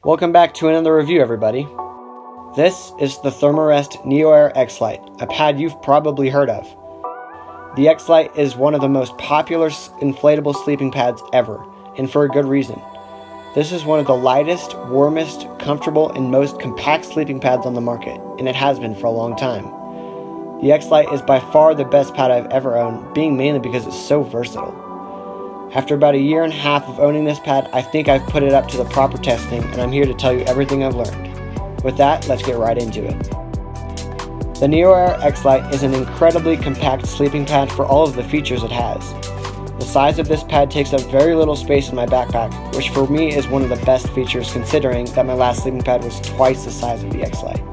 Welcome back to another review, everybody. This is the Therm-A-Rest NeoAir XLite, a pad you've probably heard of. The XLite is one of the most popular inflatable sleeping pads ever, and for a good reason. This is one of the lightest, warmest, comfortable, and most compact sleeping pads on the market, and it has been for a long time. The XLite is by far the best pad I've ever owned, being mainly because it's so versatile. After about a year and a half of owning this pad, I think I've put it up to the proper testing, and I'm here to tell you everything I've learned. With that, let's get right into it. The NeoAir XLite is an incredibly compact sleeping pad for all of the features it has. The size of this pad takes up very little space in my backpack, which for me is one of the best features considering that my last sleeping pad was twice the size of the XLite.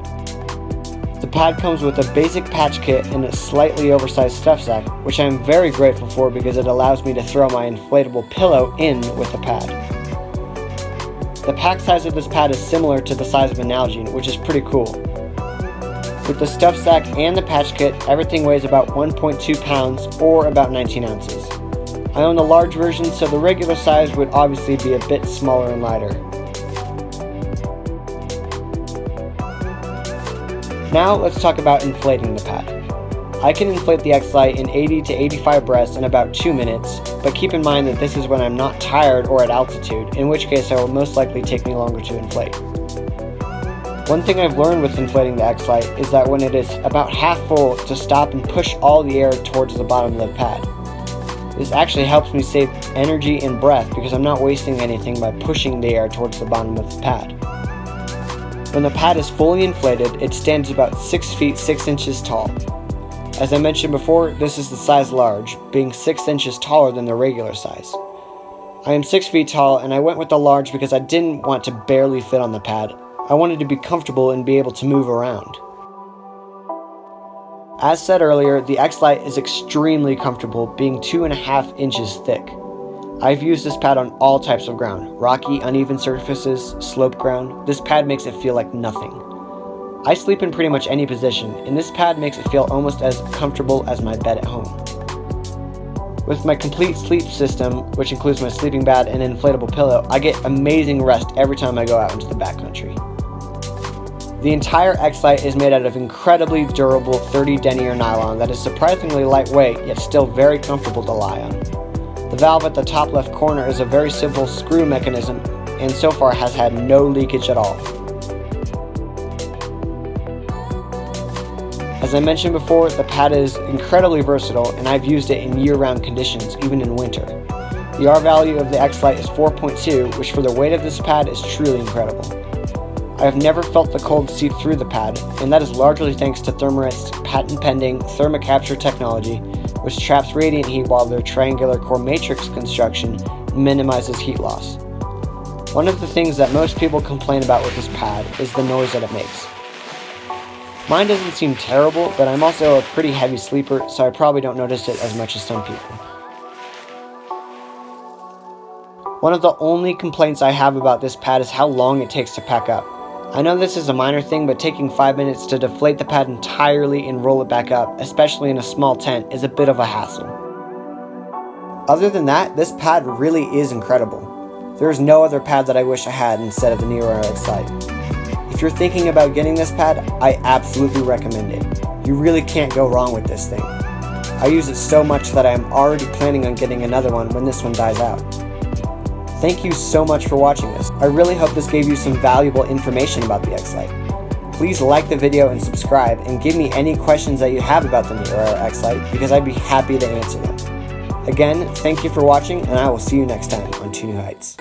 The pad comes with a basic patch kit and a slightly oversized stuff sack, which I am very grateful for because it allows me to throw my inflatable pillow in with the pad. The pack size of this pad is similar to the size of an Nalgene, which is pretty cool. With the stuff sack and the patch kit, everything weighs about 1.2 pounds or about 19 ounces. I own the large version, so the regular size would obviously be a bit smaller and lighter. Now let's talk about inflating the pad. I can inflate the XLite in 80 to 85 breaths in about 2 minutes, but keep in mind that this is when I'm not tired or at altitude, in which case it will most likely take me longer to inflate. One thing I've learned with inflating the XLite is that when it is about half full, to stop and push all the air towards the bottom of the pad. This actually helps me save energy and breath because I'm not wasting anything by pushing the air towards the bottom of the pad. When the pad is fully inflated, it stands about 6 feet 6 inches tall. As I mentioned before, this is the size large, being 6 inches taller than the regular size. I am 6 feet tall, and I went with the large because I didn't want to barely fit on the pad. I wanted to be comfortable and be able to move around. As said earlier, the XLite is extremely comfortable, being 2.5 inches thick. I've used this pad on all types of ground, rocky, uneven surfaces, sloped ground. This pad makes it feel like nothing. I sleep in pretty much any position, and this pad makes it feel almost as comfortable as my bed at home. With my complete sleep system, which includes my sleeping bag and inflatable pillow, I get amazing rest every time I go out into the backcountry. The entire XLite is made out of incredibly durable 30 denier nylon that is surprisingly lightweight, yet still very comfortable to lie on. The valve at the top left corner is a very simple screw mechanism and so far has had no leakage at all. As I mentioned before, the pad is incredibly versatile and I've used it in year-round conditions, even in winter. The R value of the XLite is 4.2, which for the weight of this pad is truly incredible. I have never felt the cold seep through the pad, and that is largely thanks to Therm-A-Rest's patent-pending Therm-A-Capture technology, which traps radiant heat while their triangular core matrix construction minimizes heat loss. One of the things that most people complain about with this pad is the noise that it makes. Mine doesn't seem terrible, but I'm also a pretty heavy sleeper, so I probably don't notice it as much as some people. One of the only complaints I have about this pad is how long it takes to pack up. I know this is a minor thing, but taking 5 minutes to deflate the pad entirely and roll it back up, especially in a small tent, is a bit of a hassle. Other than that, this pad really is incredible. There is no other pad that I wish I had instead of the NeoAir XLite. If you're thinking about getting this pad, I absolutely recommend it. You really can't go wrong with this thing. I use it so much that I am already planning on getting another one when this one dies out. Thank you so much for watching this. I really hope this gave you some valuable information about the XLite. Please like the video and subscribe, and give me any questions that you have about the NeoAir XLite because I'd be happy to answer them. Again, thank you for watching, and I will see you next time on 2 New Heights.